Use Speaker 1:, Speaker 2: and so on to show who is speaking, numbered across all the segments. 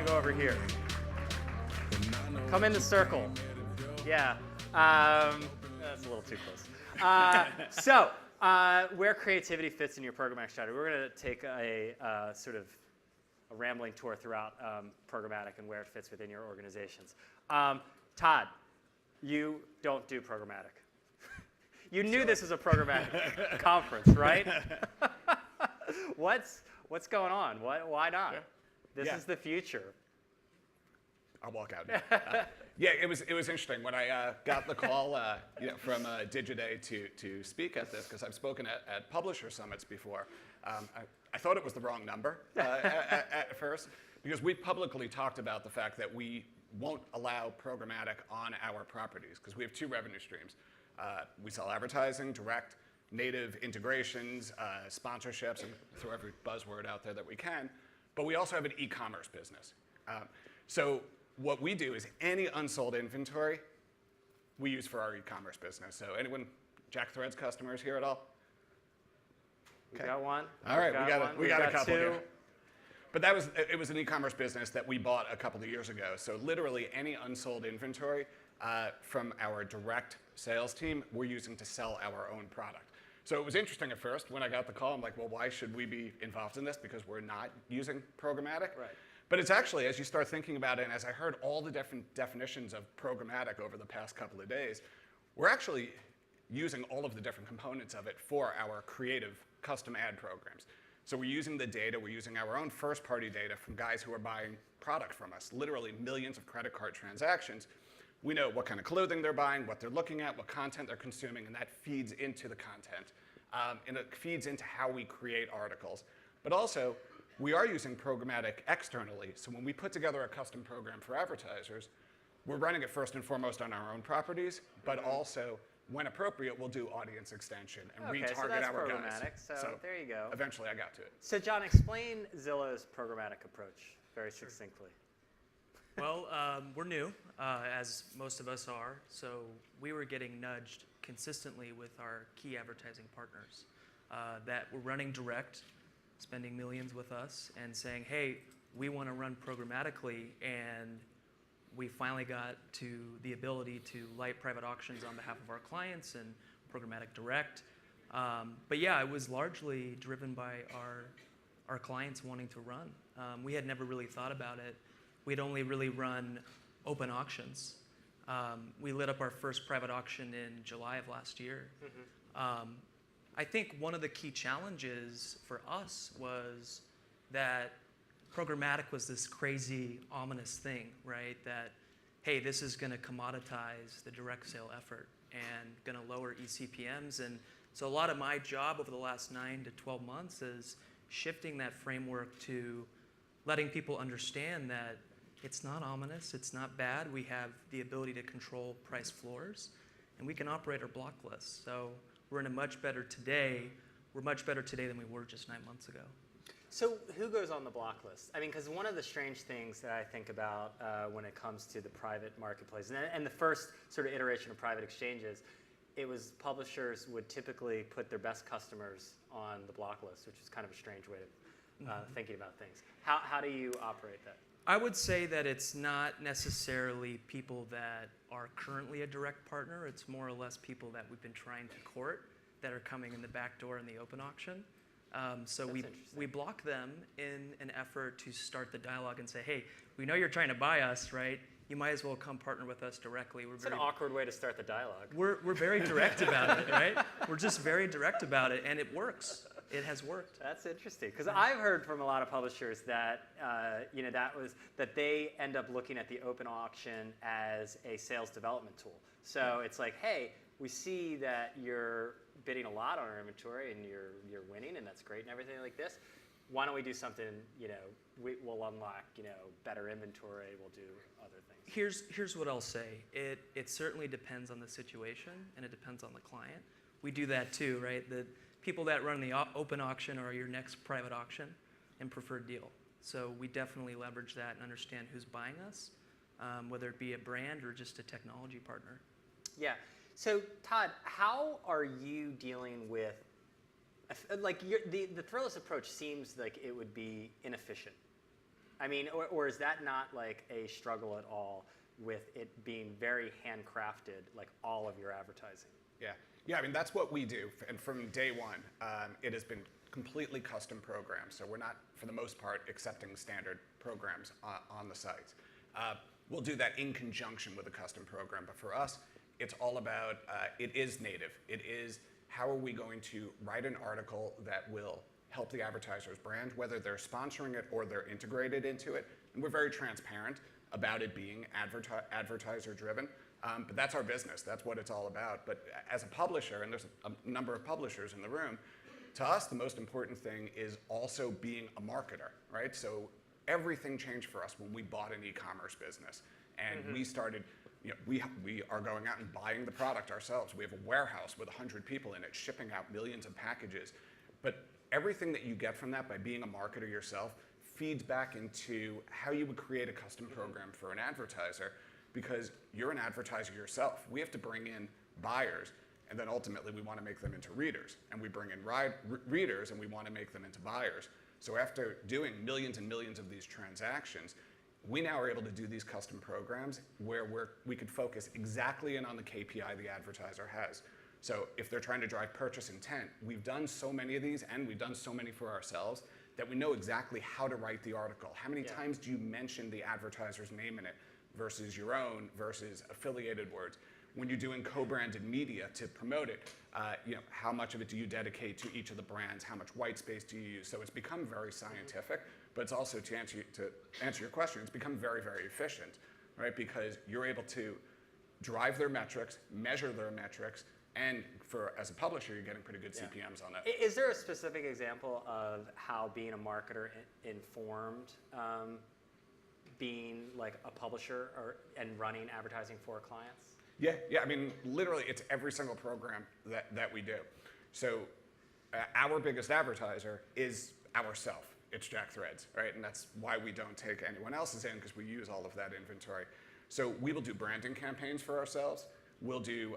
Speaker 1: go over here. Come in the circle. Yeah. That's a little too close. Where creativity fits in your programmatic strategy. We're going to take a sort of a rambling tour throughout programmatic and where it fits within your organizations. Todd, you don't do programmatic. You knew this was a programmatic conference, right? What's going on? Why not?
Speaker 2: Yeah.
Speaker 1: This is the future.
Speaker 2: I'll walk out now. Yeah, it was interesting when I got the call from Digiday to speak at this, because I've spoken at publisher summits before. I thought it was the wrong number at first, because we publicly talked about the fact that we won't allow programmatic on our properties, because we have two revenue streams. We sell advertising, direct, native integrations, sponsorships, and throw every buzzword out there that we can. But we also have an e-commerce business. So what we do is any unsold inventory we use for our e-commerce business. So anyone, Jack Threads customers here at all?
Speaker 1: We got one.
Speaker 2: All right, we got a couple
Speaker 1: two.
Speaker 2: here. But it was an e-commerce business that we bought a couple of years ago. So literally any unsold inventory from our direct sales team, we're using to sell our own product. So it was interesting at first when I got the call. I'm like, well, why should we be involved in this? Because we're not using programmatic.
Speaker 1: Right.
Speaker 2: But it's actually, as you start thinking about it, and as I heard all the different definitions of programmatic over the past couple of days, we're actually using all of the different components of it for our creative custom ad programs. So we're using the data, we're using our own first-party data from guys who are buying product from us, literally millions of credit card transactions. We know what kind of clothing they're buying, what they're looking at, what content they're consuming, and that feeds into the content. And it feeds into how we create articles. But also, we are using programmatic externally. So when we put together a custom program for advertisers, we're running it first and foremost on our own properties, but also, when appropriate, we'll do audience extension and retarget our guys.
Speaker 1: So there you go.
Speaker 2: Eventually I got to it.
Speaker 1: So John, explain Zillow's programmatic approach very succinctly.
Speaker 3: Well, we're new, as most of us are, so we were getting nudged consistently with our key advertising partners that were running direct, spending millions with us, and saying, hey, we want to run programmatically, and we finally got to the ability to light private auctions on behalf of our clients and programmatic direct. But yeah, it was largely driven by our clients wanting to run. We had never really thought about it. We'd only really run open auctions. We lit up our first private auction in July of last year. Mm-hmm. I think one of the key challenges for us was that programmatic was this crazy, ominous thing, right? That, hey, this is going to commoditize the direct sale effort and going to lower eCPMs. And so a lot of my job over the last 9 to 12 months is shifting that framework to letting people understand that it's not ominous, it's not bad. We have the ability to control price floors, and we can operate our block lists. So we're much better today than we were just 9 months ago.
Speaker 1: So who goes on the block list? I mean, because one of the strange things that I think about when it comes to the private marketplace, and the first sort of iteration of private exchanges, it was publishers would typically put their best customers on the block list, which is kind of a strange way of thinking about things. How do you operate that?
Speaker 3: I would say that it's not necessarily people that are currently a direct partner. It's more or less people that we've been trying to court that are coming in the back door in the open auction. So we block them in an effort to start the dialogue and say, hey, we know you're trying to buy us, right? You might as well come partner with us directly.
Speaker 1: It's an awkward way to start the dialogue.
Speaker 3: We're very direct about it, right? We're just very direct about it, and it works. It has worked.
Speaker 1: That's interesting, because I've heard from a lot of publishers that that they end up looking at the open auction as a sales development tool. So it's like, hey, we see that you're bidding a lot on our inventory and you're winning, and that's great and everything like this. Why don't we do something? We'll unlock better inventory. We'll do other things.
Speaker 3: Here's what I'll say. It certainly depends on the situation and it depends on the client. We do that too, right? The people that run the open auction are your next private auction and preferred deal. So we definitely leverage that and understand who's buying us, whether it be a brand or just a technology partner.
Speaker 1: Yeah. So Todd, how are you dealing with, like the Thrillist approach seems like it would be inefficient. I mean, or is that not like a struggle at all with it being very handcrafted, like all of your advertising?
Speaker 2: Yeah, I mean, that's what we do. And from day one, it has been completely custom programs. So we're not, for the most part, accepting standard programs on the sites. We'll do that in conjunction with a custom program. But for us, it's all about, it is native. It is, how are we going to write an article that will help the advertiser's brand, whether they're sponsoring it or they're integrated into it. And we're very transparent about it being advertiser driven. But that's our business. That's what it's all about. But as a publisher, and there's a number of publishers in the room, to us, the most important thing is also being a marketer, right? So everything changed for us when we bought an e-commerce business. And we started, we are going out and buying the product ourselves. We have a warehouse with 100 people in it, shipping out millions of packages. But everything that you get from that by being a marketer yourself feeds back into how you would create a custom program for an advertiser, because you're an advertiser yourself. We have to bring in buyers, and then ultimately we want to make them into readers. And we bring in readers, and we want to make them into buyers. So after doing millions and millions of these transactions, we now are able to do these custom programs where we could focus exactly in on the KPI the advertiser has. So if they're trying to drive purchase intent, we've done so many of these, and we've done so many for ourselves, that we know exactly how to write the article. How many times do you mention the advertiser's name in it versus your own versus affiliated words? When you're doing co-branded media to promote it, how much of it do you dedicate to each of the brands? How much white space do you use? So it's become very scientific, but it's also, to answer your question, it's become very, very efficient, right? Because you're able to drive their metrics, measure their metrics, and as a publisher, you're getting pretty good CPMs on that.
Speaker 1: Is there a specific example of how being a marketer informed being like a publisher and running advertising for clients?
Speaker 2: Yeah. I mean, literally, it's every single program that we do. So our biggest advertiser is ourself. It's Jack Threads, right? And that's why we don't take anyone else's in, because we use all of that inventory. So we will do branding campaigns for ourselves. We'll do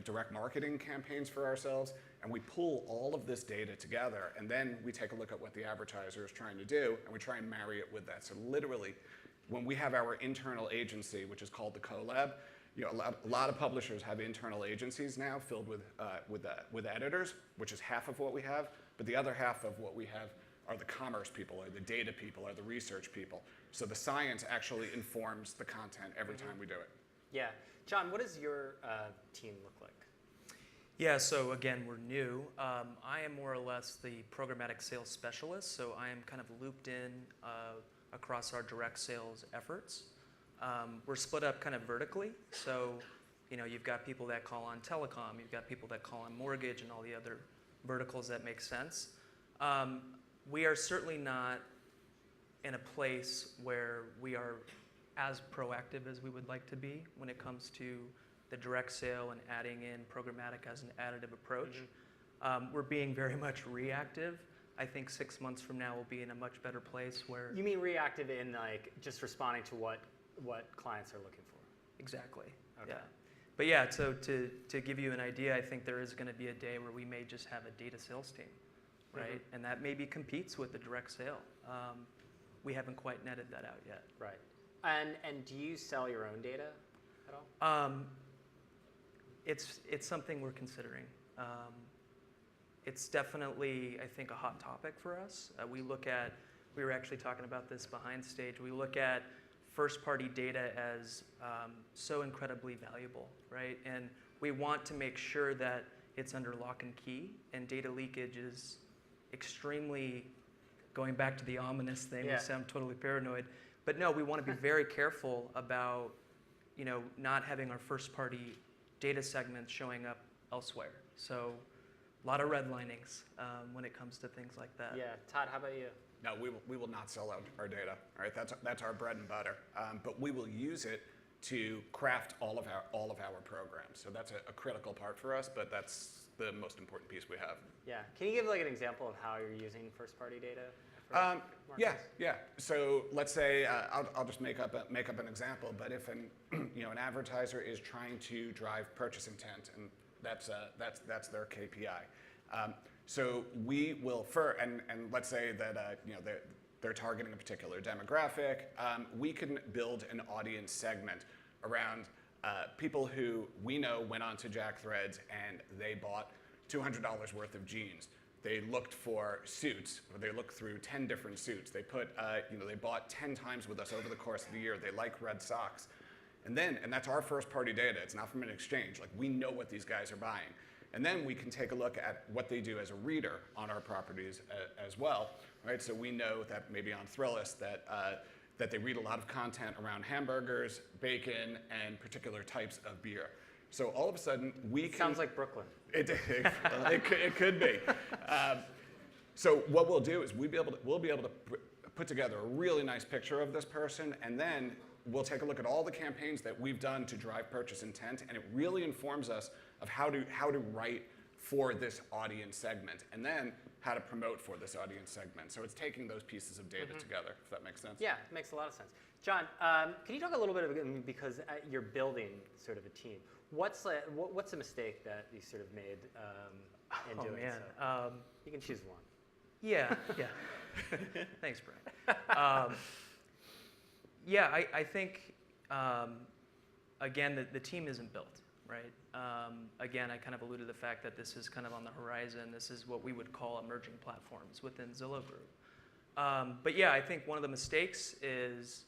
Speaker 2: direct marketing campaigns for ourselves, and we pull all of this data together, and then we take a look at what the advertiser is trying to do, and we try and marry it with that. So literally, when we have our internal agency, which is called the CoLab, a lot of publishers have internal agencies now filled with editors, which is half of what we have, but the other half of what we have are the commerce people, or the data people, or the research people. So the science actually informs the content every time we do it.
Speaker 1: Yeah. John, what does your team look like?
Speaker 3: Yeah, so again, we're new. I am more or less the programmatic sales specialist, so I am kind of looped in across our direct sales efforts. We're split up kind of vertically, so you've got people that call on telecom, you've got people that call on mortgage and all the other verticals that make sense. We are certainly not in a place where we are as proactive as we would like to be when it comes to the direct sale and adding in programmatic as an additive approach. We're being very much reactive. I think 6 months from now we'll be in a much better place where...
Speaker 1: You mean reactive in like just responding to what clients are looking for?
Speaker 3: Exactly,
Speaker 1: Okay.
Speaker 3: yeah. But yeah, so to give you an idea, I think there is going to be a day where we may just have a data sales team, right? And that maybe competes with the direct sale. We haven't quite netted that out yet.
Speaker 1: Right. And do you sell your own data at all?
Speaker 3: It's something we're considering. It's definitely, I think, a hot topic for us. We were actually talking about this behind stage, we look at first-party data as so incredibly valuable, right? And we want to make sure that it's under lock and key, and data leakage is extremely, going back to the ominous thing, we sound totally paranoid. But no, we want to be very careful about, not having our first-party data segments showing up elsewhere. So a lot of redlinings when it comes to things like that.
Speaker 1: Yeah. Todd, how about you?
Speaker 2: No, we will not sell out our data. All right, that's our bread and butter. But we will use it to craft all of our programs. So that's a critical part for us, but that's the most important piece we have.
Speaker 1: Yeah. Can you give like an example of how you're using first-party data?
Speaker 2: Yeah. So let's say I'll just make up an example. But if an advertiser is trying to drive purchase intent, and that's their KPI. So we will and let's say that they're targeting a particular demographic. We can build an audience segment around people who we know went onto Jack Threads and they bought $200 worth of jeans. They looked for suits, or they looked through 10 different suits. They they bought 10 times with us over the course of the year. They like red socks. And that's our first party data. It's not from an exchange. Like, we know what these guys are buying. And then we can take a look at what they do as a reader on our properties as well, right? So we know that maybe on Thrillist that they read a lot of content around hamburgers, bacon, and particular types of beer. So all of a sudden, we can...
Speaker 1: Sounds like Brooklyn.
Speaker 2: It could be. So what we'll do is we'll be able to put together a really nice picture of this person, and then we'll take a look at all the campaigns that we've done to drive purchase intent, and it really informs us of how to write for this audience segment, and then how to promote for this audience segment. So it's taking those pieces of data together, if that makes sense.
Speaker 1: Yeah, it makes a lot of sense. John, can you talk a little bit because you're building sort of a team. What's a mistake that you sort of made in doing so? You can choose one.
Speaker 3: Yeah. Thanks, Brian. I think, again, the team isn't built, right? Again, I kind of alluded to the fact that this is kind of on the horizon. This is what we would call emerging platforms within Zillow Group. I think one of the mistakes is,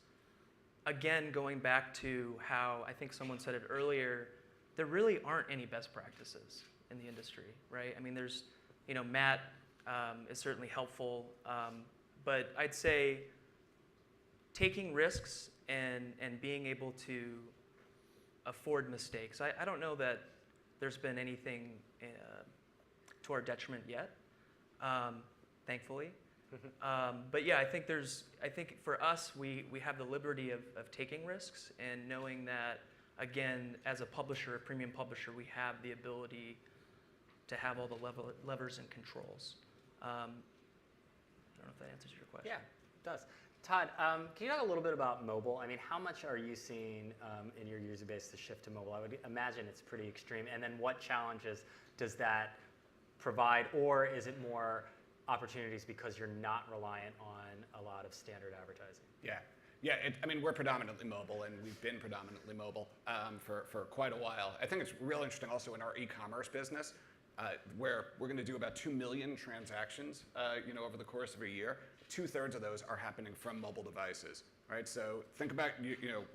Speaker 3: again, going back to how I think someone said it earlier, there really aren't any best practices in the industry, right? I mean, there's, Matt is certainly helpful, but I'd say taking risks and being able to afford mistakes. I don't know that there's been anything to our detriment yet, thankfully. I think for us, we have the liberty of taking risks and knowing that, again, as a publisher, a premium publisher, we have the ability to have all the levers and controls. I don't know if that answers your question.
Speaker 1: Yeah, it does. Todd, can you talk a little bit about mobile? I mean, how much are you seeing in your user base to shift to mobile? I would imagine it's pretty extreme. And then what challenges does that provide? Or is it more opportunities because you're not reliant on a lot of standard advertising?
Speaker 2: We're predominantly mobile, and we've been predominantly mobile for quite a while. I think it's real interesting also in our e-commerce business, where we're going to do about 2 million transactions, over the course of a year. 2/3 of those are happening from mobile devices, right? So think about,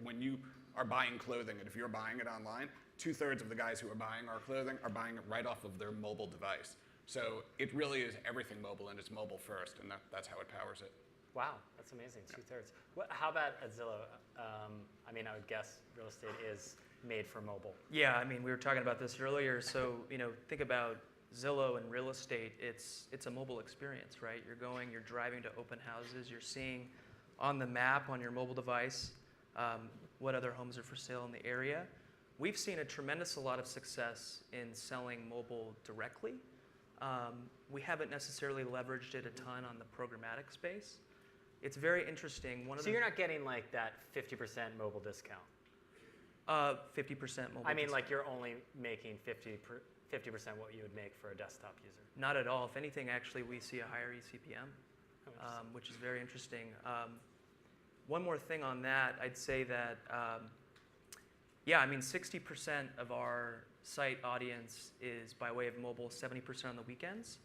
Speaker 2: when you are buying clothing, and if you're buying it online, 2/3 of the guys who are buying our clothing are buying it right off of their mobile device. So it really is everything mobile, and it's mobile first, and that's how it powers it.
Speaker 1: Wow, that's amazing, 2/3. How about at Zillow? I would guess real estate is made for mobile.
Speaker 3: Yeah, we were talking about this earlier. So, think about Zillow and real estate. It's a mobile experience, right? You're driving to open houses. You're seeing on the map on your mobile device what other homes are for sale in the area. We've seen a tremendous lot of success in selling mobile directly. We haven't necessarily leveraged it a ton on the programmatic space. It's very interesting.
Speaker 1: So you're not getting like that 50% mobile discount?
Speaker 3: 50% mobile discount.
Speaker 1: Like you're only making 50% what you would make for a desktop user?
Speaker 3: Not at all. If anything, actually, we see a higher eCPM, which is very interesting. One more thing on that, I'd say that, 60% of our site audience is by way of mobile, 70% on the weekends.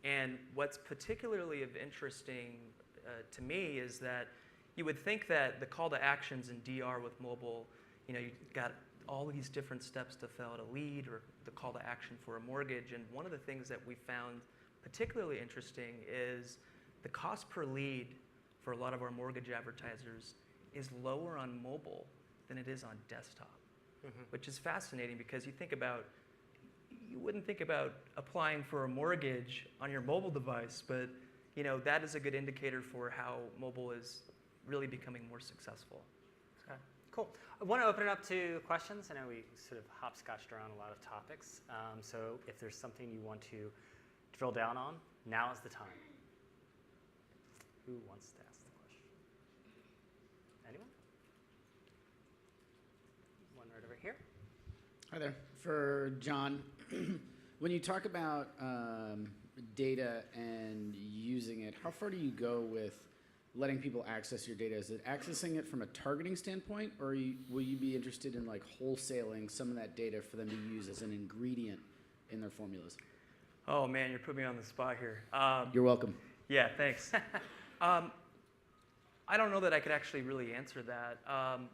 Speaker 3: And what's particularly of interesting to me is that you would think that the call to actions in DR with mobile, you've got all these different steps to fill out a lead or the call to action for a mortgage. And one of the things that we found particularly interesting is the cost per lead for a lot of our mortgage advertisers is lower on mobile than it is on desktop, which is fascinating because you wouldn't think about applying for a mortgage on your mobile device, but that is a good indicator for how mobile is really becoming more successful.
Speaker 1: Okay, cool. I want to open it up to questions. I know we sort of hopscotched around a lot of topics. So if there's something you want to drill down on, now is the time. Who wants to ask the question? Anyone? One right over here.
Speaker 4: Hi there. For John, when you talk about data and using it, how far do you go with letting people access your data, is it accessing it from a targeting standpoint, or will you be interested in like wholesaling some of that data for them to use as an ingredient in their formulas?
Speaker 3: Oh man, you're putting me on the spot here.
Speaker 4: You're welcome.
Speaker 3: Yeah, thanks. I don't know that I could actually really answer that.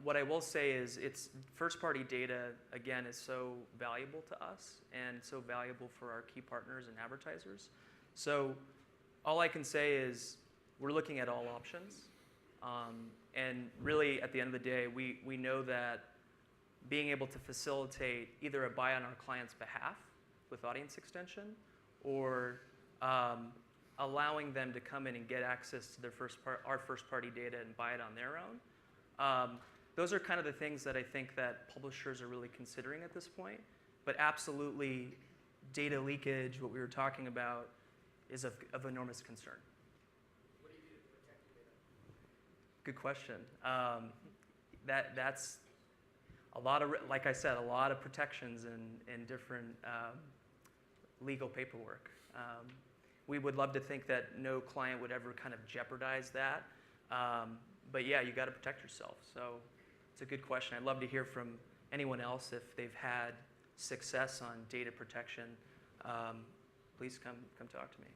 Speaker 3: What I will say is it's first-party data, again, is so valuable to us and so valuable for our key partners and advertisers. So all I can say is we're looking at all options. And really, at the end of the day, we know that being able to facilitate either a buy on our client's behalf with audience extension or allowing them to come in and get access to their our first-party data and buy it on their own. Those are kind of the things that I think that publishers are really considering at this point. But absolutely, data leakage, what we were talking about, is of enormous concern.
Speaker 4: What do you do to protect the data?
Speaker 3: Good question. That's a lot of, like I said, a lot of protections and different legal paperwork. We would love to think that no client would ever kind of jeopardize that. But yeah, you got to protect yourself. So it's a good question. I'd love to hear from anyone else if they've had success on data protection. Please come talk to me.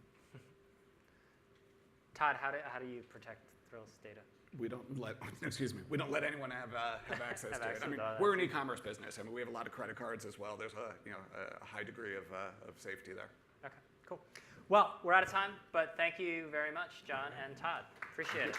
Speaker 1: Todd, how do you protect Thrill's data?
Speaker 2: We don't let, excuse me, we don't let anyone have access to it. I mean,
Speaker 1: access.
Speaker 2: we're an e-commerce business. I mean, we have a lot of credit cards as well. There's a high degree of safety there.
Speaker 1: Okay, cool. Well, we're out of time, but thank you very much, John and Todd. Appreciate it.